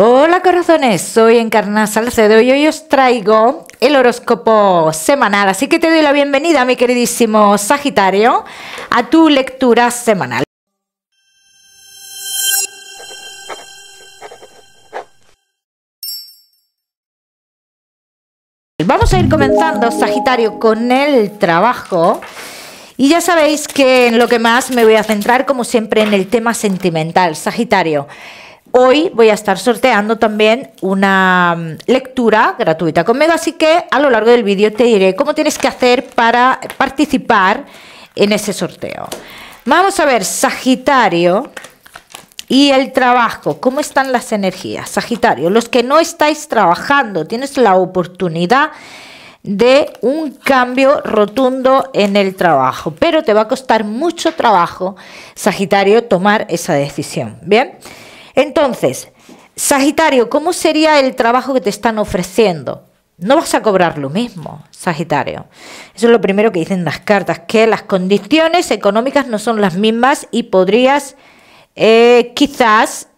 Hola corazones, soy Encarna Salcedo y hoy os traigo el horóscopo semanal, así que te doy la bienvenida, mi queridísimo Sagitario, a tu lectura semanal. Vamos a ir comenzando, Sagitario, con el trabajo. Y ya sabéis que en lo que más me voy a centrar, como siempre, en el tema sentimental, Sagitario. Hoy voy a estar sorteando también una lectura gratuita conmigo, así que a lo largo del vídeo te diré cómo tienes que hacer para participar en ese sorteo. Vamos a ver, Sagitario, y el trabajo. ¿Cómo están las energías, Sagitario? Los que no estáis trabajando, tienes la oportunidad de un cambio rotundo en el trabajo, pero te va a costar mucho trabajo, Sagitario, tomar esa decisión. Bien. Entonces, Sagitario, ¿cómo sería el trabajo que te están ofreciendo? No vas a cobrar lo mismo, Sagitario. Eso es lo primero que dicen las cartas, que las condiciones económicas no son las mismas y podrías quizás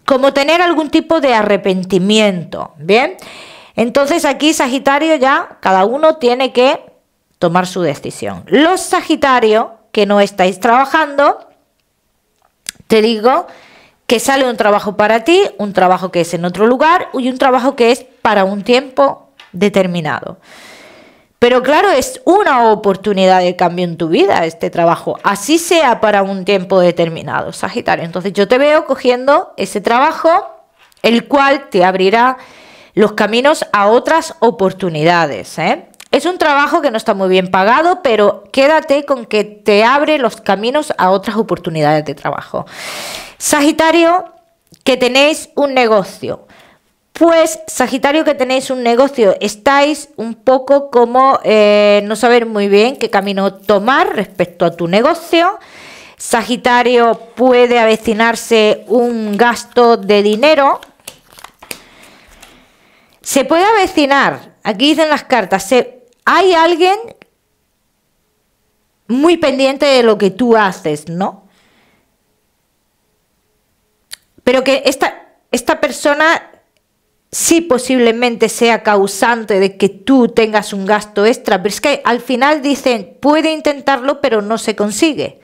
como tener algún tipo de arrepentimiento. Bien, entonces aquí, Sagitario, ya cada uno tiene que tomar su decisión. Los Sagitario que no estáis trabajando, te digo que sale un trabajo para ti, un trabajo que es en otro lugar y un trabajo que es para un tiempo determinado. Pero claro, es una oportunidad de cambio en tu vida este trabajo, así sea para un tiempo determinado, Sagitario. Entonces yo te veo cogiendo ese trabajo, el cual te abrirá los caminos a otras oportunidades, ¿eh? Es un trabajo que no está muy bien pagado, pero quédate con que te abre los caminos a otras oportunidades de trabajo. Sagitario, que tenéis un negocio. Pues, Sagitario, que tenéis un negocio, estáis un poco como no saber muy bien qué camino tomar respecto a tu negocio. Sagitario, puede avecinarse un gasto de dinero. Se puede avecinar, aquí dicen las cartas, hay alguien muy pendiente de lo que tú haces, ¿no? Pero que esta persona sí posiblemente sea causante de que tú tengas un gasto extra, pero es que al final dicen, puede intentarlo, pero no se consigue,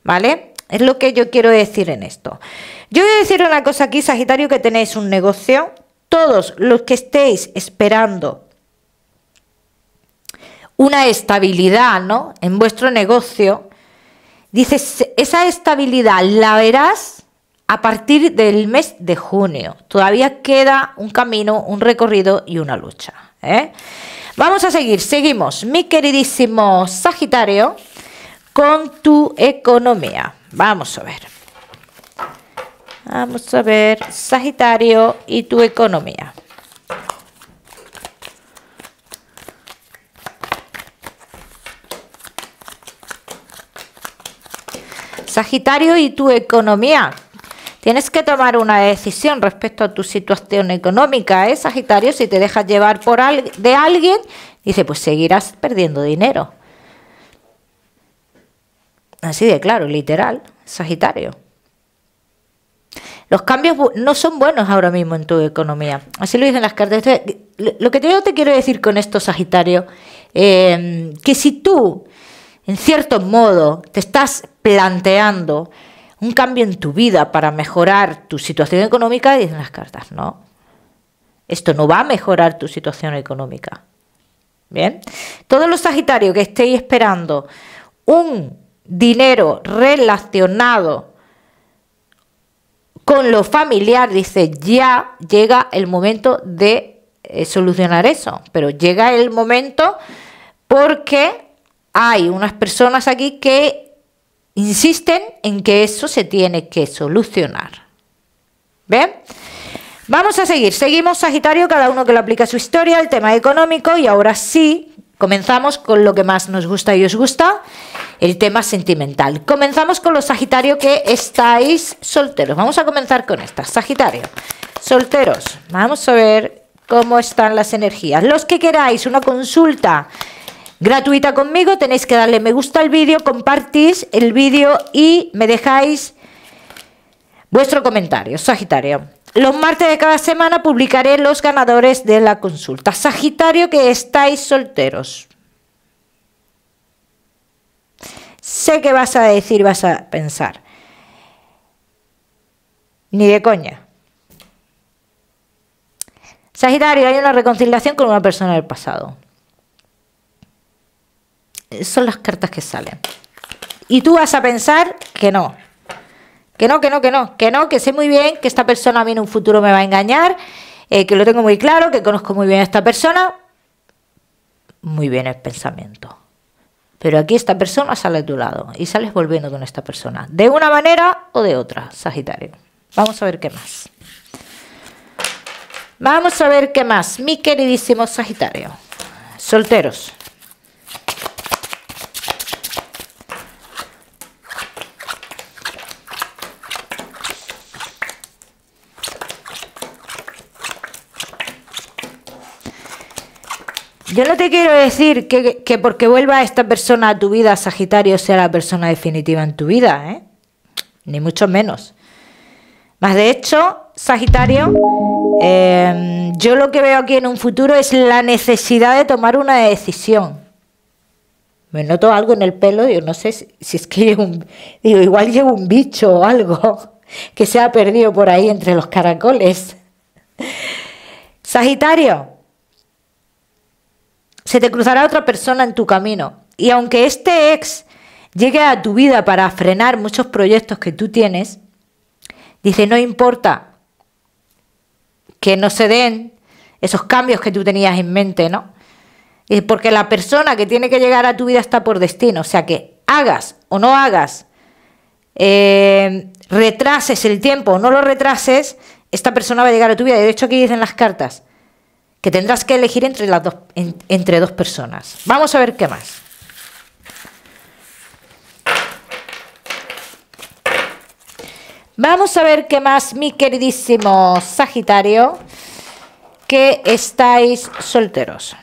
¿vale? Es lo que yo quiero decir en esto. Yo voy a decir una cosa aquí, Sagitario, que tenéis un negocio, todos los que estéis esperando una estabilidad, ¿no?, en vuestro negocio, dices, esa estabilidad la verás a partir del mes de junio. Todavía queda un camino, un recorrido y una lucha, ¿eh? Vamos a seguimos, mi queridísimo Sagitario, con tu economía. Vamos a ver, Sagitario y tu economía. Sagitario y tu economía. Tienes que tomar una decisión respecto a tu situación económica, ¿eh, Sagitario? Si te dejas llevar de alguien, dice, pues seguirás perdiendo dinero. Así de claro, literal, Sagitario. Los cambios no son buenos ahora mismo en tu economía. Así lo dicen las cartas. Lo que yo te quiero decir con esto, Sagitario, que si tú, en cierto modo, te estás planteando un cambio en tu vida para mejorar tu situación económica, dicen las cartas, no. Esto no va a mejorar tu situación económica. Bien. Todos los Sagitarios que estéis esperando un dinero relacionado con lo familiar, dice, ya llega el momento de solucionar eso. Pero llega el momento porque hay unas personas aquí que insisten en que eso se tiene que solucionar. ¿Ven? Vamos a seguimos, Sagitario, cada uno que lo aplica a su historia, el tema económico, y ahora sí, comenzamos con lo que más nos gusta y os gusta, el tema sentimental. Comenzamos con los Sagitario que estáis solteros. Vamos a comenzar con esta, Sagitario, solteros. Vamos a ver cómo están las energías. Los que queráis una consulta gratuita conmigo, tenéis que darle me gusta al vídeo, compartís el vídeo y me dejáis Vuestro comentario, Sagitario. Los martes de cada semana publicaré los ganadores de la consulta. Sagitario, que estáis solteros. Sé que vas a decir, vas a pensar. Ni de coña. Sagitario, hay una reconciliación con una persona del pasado. Son las cartas que salen. Y tú vas a pensar que no. Que sé muy bien que esta persona a mí en un futuro me va a engañar, que lo tengo muy claro, que conozco muy bien a esta persona. Muy bien el pensamiento. Pero aquí esta persona sale a tu lado y sales volviendo con esta persona. De una manera o de otra, Sagitario. Vamos a ver qué más. Vamos a ver qué más, mi queridísimo Sagitario. Solteros. Yo no te quiero decir que porque vuelva esta persona a tu vida, Sagitario, sea la persona definitiva en tu vida, ¿eh? Ni mucho menos. Más de hecho, Sagitario, yo lo que veo aquí en un futuro es la necesidad de tomar una decisión. Me noto algo en el pelo, yo no sé si es que igual llevo un bicho o algo que se ha perdido por ahí entre los caracoles. Sagitario. Se te cruzará otra persona en tu camino. Y aunque este ex llegue a tu vida para frenar muchos proyectos que tú tienes, dice, no importa que no se den esos cambios que tú tenías en mente, ¿no? Porque la persona que tiene que llegar a tu vida está por destino. O sea que hagas o no hagas, retrases el tiempo o no lo retrases, esta persona va a llegar a tu vida. De hecho, aquí dicen las cartas que tendrás que elegir entre dos personas. Vamos a ver qué más. Vamos a ver qué más, mi queridísimo Sagitario, que estáis solteros.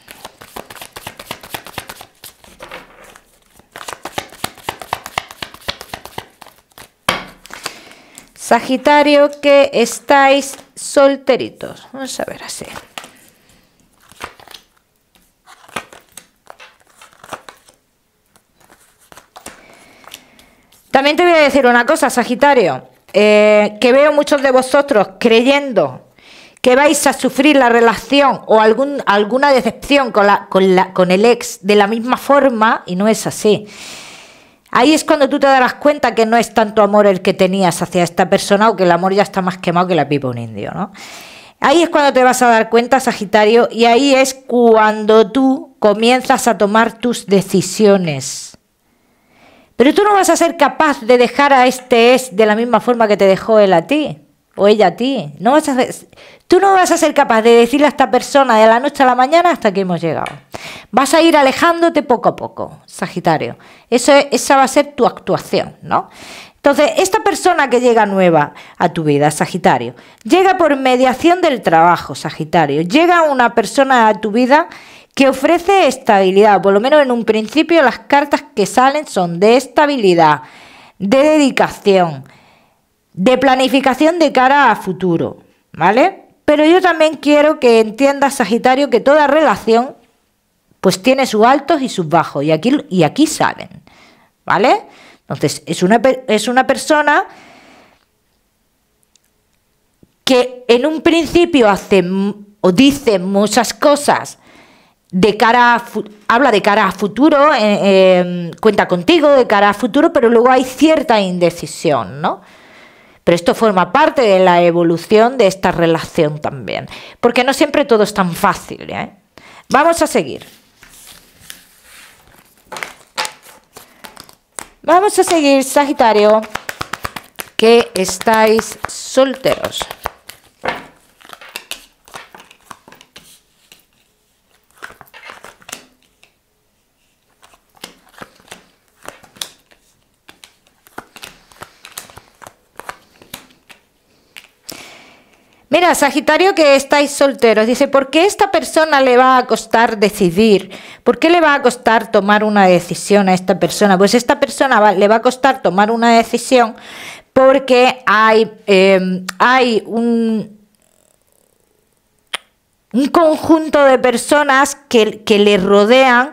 Sagitario, que estáis solteritos. Vamos a ver así. También te voy a decir una cosa, Sagitario, que veo muchos de vosotros creyendo que vais a sufrir la relación o alguna decepción con el ex de la misma forma, y no es así. Ahí es cuando tú te darás cuenta que no es tanto amor el que tenías hacia esta persona, o que el amor ya está más quemado que la pipa un indio, ¿no? Ahí es cuando te vas a dar cuenta, Sagitario, y ahí es cuando tú comienzas a tomar tus decisiones. Pero tú no vas a ser capaz de dejar a este ex de la misma forma que te dejó él a ti, o ella a ti. Tú no vas a ser capaz de decirle a esta persona de la noche a la mañana hasta que hemos llegado. Vas a ir alejándote poco a poco, Sagitario. Esa va a ser tu actuación, ¿no? Entonces, esta persona que llega nueva a tu vida, Sagitario, llega por mediación del trabajo, Sagitario. Llega una persona a tu vida que ofrece estabilidad. Por lo menos en un principio las cartas que salen son de estabilidad, de dedicación, de planificación de cara a futuro, ¿vale? Pero yo también quiero que entiendas, Sagitario, que toda relación pues tiene sus altos y sus bajos, y aquí salen, ¿vale? Entonces, es una persona que en un principio hace o dice muchas cosas habla de cara a futuro, cuenta contigo de cara a futuro, pero luego hay cierta indecisión, ¿no? Pero esto forma parte de la evolución de esta relación también, porque no siempre todo es tan fácil, ¿eh? Vamos a seguir. Vamos a seguir, Sagitario, que estáis solteros. Mira, Sagitario, que estáis solteros, dice, ¿por qué esta persona le va a costar decidir? ¿Por qué le va a costar tomar una decisión a esta persona? Pues esta persona le va a costar tomar una decisión porque hay un conjunto de personas que le rodean,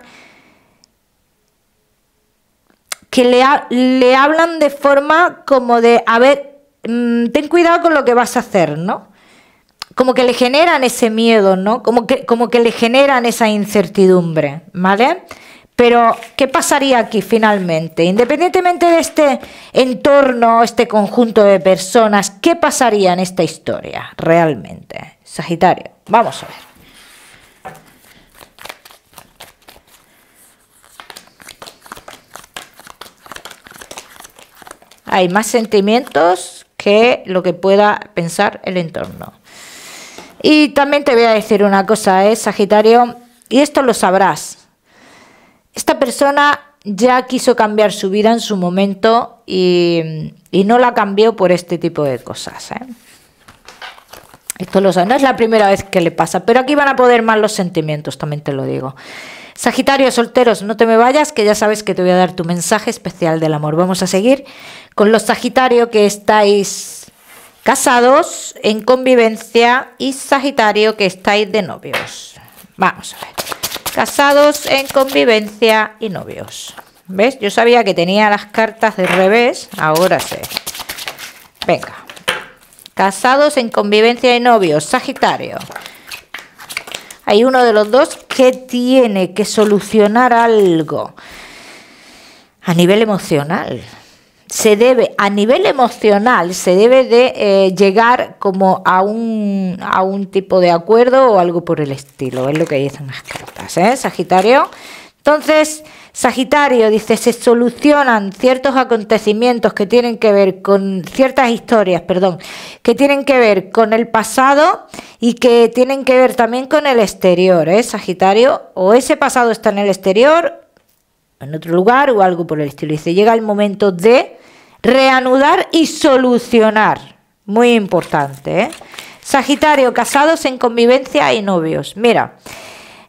que le hablan de forma como de, a ver, ten cuidado con lo que vas a hacer, ¿no? Como que le generan ese miedo, ¿no? Como que le generan esa incertidumbre, ¿vale? Pero, ¿qué pasaría aquí finalmente? Independientemente de este entorno, este conjunto de personas, ¿qué pasaría en esta historia realmente? Sagitario, vamos a ver. Hay más sentimientos que lo que pueda pensar el entorno. Y también te voy a decir una cosa, Sagitario, y esto lo sabrás. Esta persona ya quiso cambiar su vida en su momento y no la cambió por este tipo de cosas, Esto lo sabes, no es la primera vez que le pasa, pero aquí van a poder más los sentimientos, también te lo digo. Sagitario, solteros, no te me vayas, que ya sabes que te voy a dar tu mensaje especial del amor. Vamos a seguir con los Sagitario que estáis casados, en convivencia, y Sagitario que estáis de novios. Vamos a ver. Casados, en convivencia y novios. ¿Ves? Yo sabía que tenía las cartas del revés, ahora sé. Venga. Casados, en convivencia y novios. Sagitario. Hay uno de los dos que tiene que solucionar algo a nivel emocional. A nivel emocional se debe de llegar como a un tipo de acuerdo o algo por el estilo. Es lo que dicen las cartas, Sagitario. Entonces, Sagitario dice, se solucionan ciertos acontecimientos que tienen que ver con ciertas historias, que tienen que ver con el pasado y que tienen que ver también con el exterior, Sagitario, o ese pasado está en el exterior, en otro lugar o algo por el estilo. Dice, llega el momento de reanudar y solucionar. Muy importante, Sagitario, casados, en convivencia y novios. Mira,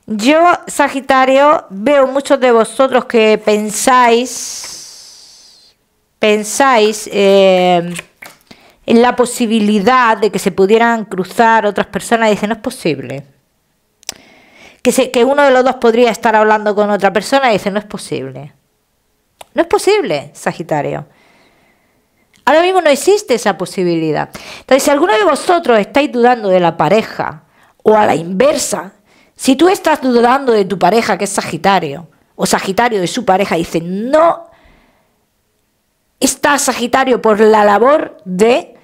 yo, Sagitario, veo muchos de vosotros que pensáis en la posibilidad de que se pudieran cruzar otras personas y dicen, no es posible. Que uno de los dos podría estar hablando con otra persona y dice, no es posible. No es posible, Sagitario. Ahora mismo no existe esa posibilidad. Entonces, si alguno de vosotros estáis dudando de la pareja, o a la inversa, si tú estás dudando de tu pareja, que es Sagitario, o Sagitario de su pareja, dice, no está Sagitario por la labor de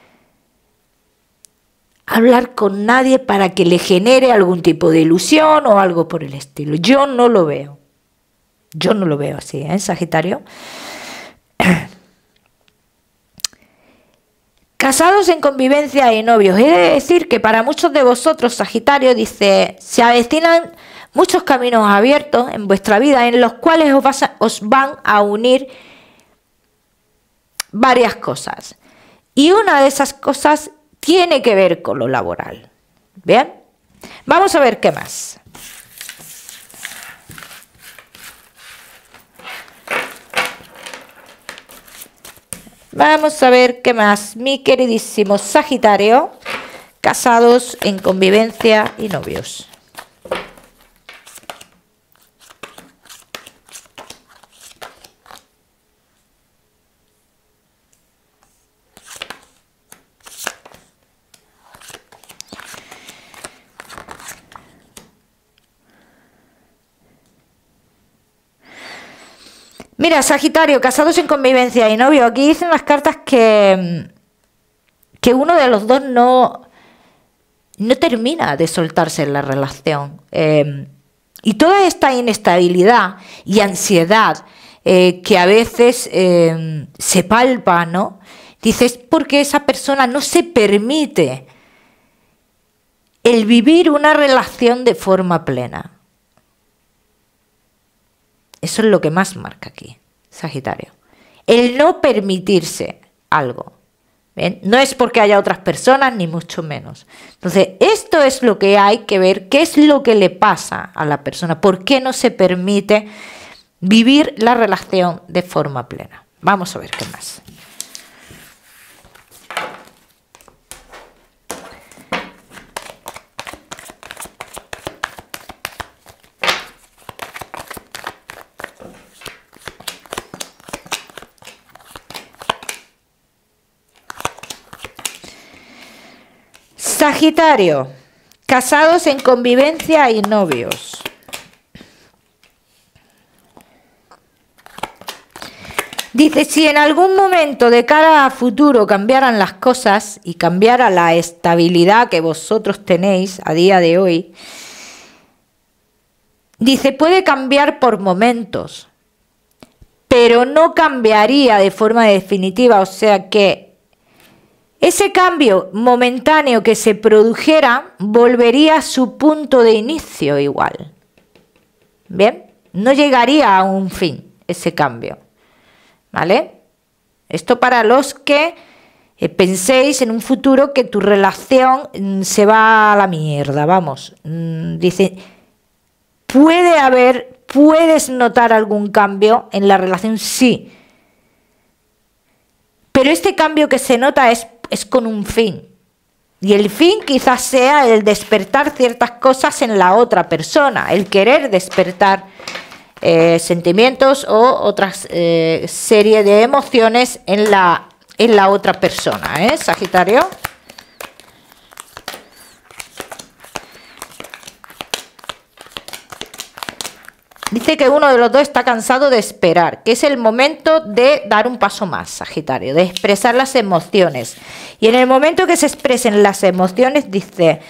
hablar con nadie para que le genere algún tipo de ilusión o algo por el estilo. Yo no lo veo. Yo no lo veo así, Sagitario. Casados, en convivencia y novios. He de decir que para muchos de vosotros, Sagitario, dice, se avecinan muchos caminos abiertos en vuestra vida en los cuales os van a unir varias cosas. Y una de esas cosas tiene que ver con lo laboral. ¿Bien? Vamos a ver qué más. Vamos a ver qué más, mi queridísimo Sagitario, casados, en convivencia y novios. Mira, Sagitario, casados, en convivencia y novio. Aquí dicen las cartas que uno de los dos no termina de soltarse en la relación. Y toda esta inestabilidad y ansiedad que a veces se palpa, ¿no? Dices, porque esa persona no se permite el vivir una relación de forma plena. Eso es lo que más marca aquí, Sagitario. El no permitirse algo. ¿Ven? No es porque haya otras personas, ni mucho menos. Entonces, esto es lo que hay que ver, qué es lo que le pasa a la persona, por qué no se permite vivir la relación de forma plena. Vamos a ver qué más. Sagitario, casados en convivencia y novios. Dice, si en algún momento de cara a futuro cambiaran las cosas y cambiara la estabilidad que vosotros tenéis a día de hoy, dice, puede cambiar por momentos, pero no cambiaría de forma definitiva, o sea que ese cambio momentáneo que se produjera volvería a su punto de inicio igual. ¿Bien? No llegaría a un fin ese cambio. ¿Vale? Esto para los que penséis en un futuro que tu relación se va a la mierda, vamos. Dice, puedes notar algún cambio en la relación, sí. Pero este cambio que se nota es con un fin. Y el fin quizás sea el despertar ciertas cosas en la otra persona, el querer despertar sentimientos o otras serie de emociones en la otra persona, Sagitario. Dice que uno de los dos está cansado de esperar, que es el momento de dar un paso más, Sagitario, de expresar las emociones. Y en el momento que se expresen las emociones, dice,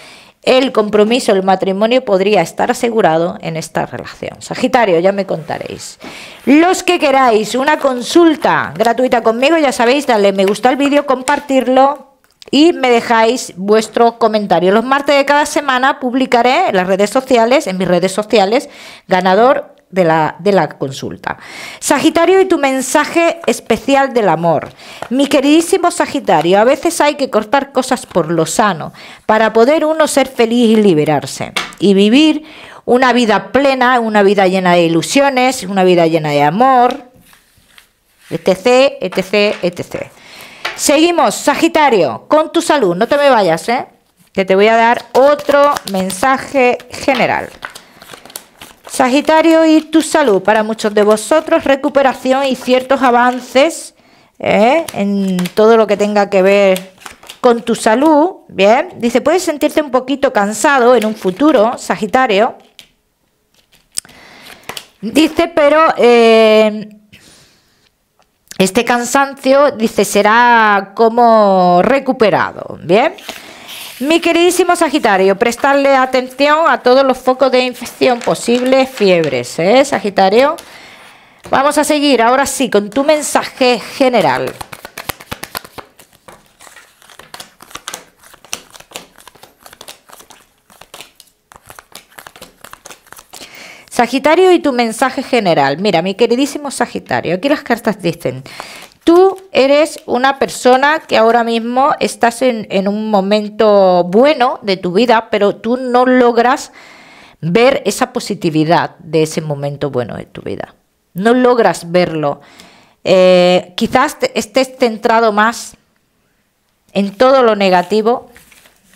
el compromiso, el matrimonio podría estar asegurado en esta relación. Sagitario, ya me contaréis. Los que queráis una consulta gratuita conmigo, ya sabéis, darle me gusta al vídeo, compartirlo y me dejáis vuestro comentario. Los martes de cada semana publicaré en las redes sociales, en mis redes sociales, ganador de la consulta. Sagitario, y tu mensaje especial del amor. Mi queridísimo Sagitario, a veces hay que cortar cosas por lo sano para poder uno ser feliz y liberarse y vivir una vida plena, una vida llena de ilusiones, una vida llena de amor, etc, etc, etc. Seguimos, Sagitario, con tu salud. No te me vayas, que te voy a dar otro mensaje general. Sagitario, y tu salud. Para muchos de vosotros, recuperación y ciertos avances en todo lo que tenga que ver con tu salud. Bien, dice, puedes sentirte un poquito cansado en un futuro, Sagitario. Dice, pero este cansancio, dice, será como recuperado. Bien. Mi queridísimo Sagitario, prestarle atención a todos los focos de infección posibles, fiebres, Sagitario. Vamos a seguir ahora sí con tu mensaje general. Sagitario, y tu mensaje general. Mira, mi queridísimo Sagitario, aquí las cartas dicen, tú eres una persona que ahora mismo estás en un momento bueno de tu vida, pero tú no logras ver esa positividad de ese momento bueno de tu vida. No logras verlo. Quizás estés centrado más en todo lo negativo.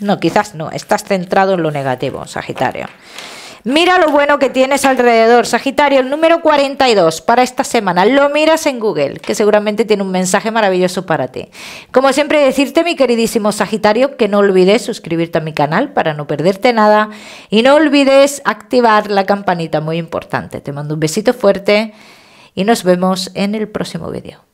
No, quizás no, estás centrado en lo negativo, Sagitario. Mira lo bueno que tienes alrededor, Sagitario, el número 42 para esta semana. Lo miras en Google, que seguramente tiene un mensaje maravilloso para ti. Como siempre, decirte, mi queridísimo Sagitario, que no olvides suscribirte a mi canal para no perderte nada. Y no olvides activar la campanita, muy importante. Te mando un besito fuerte y nos vemos en el próximo vídeo.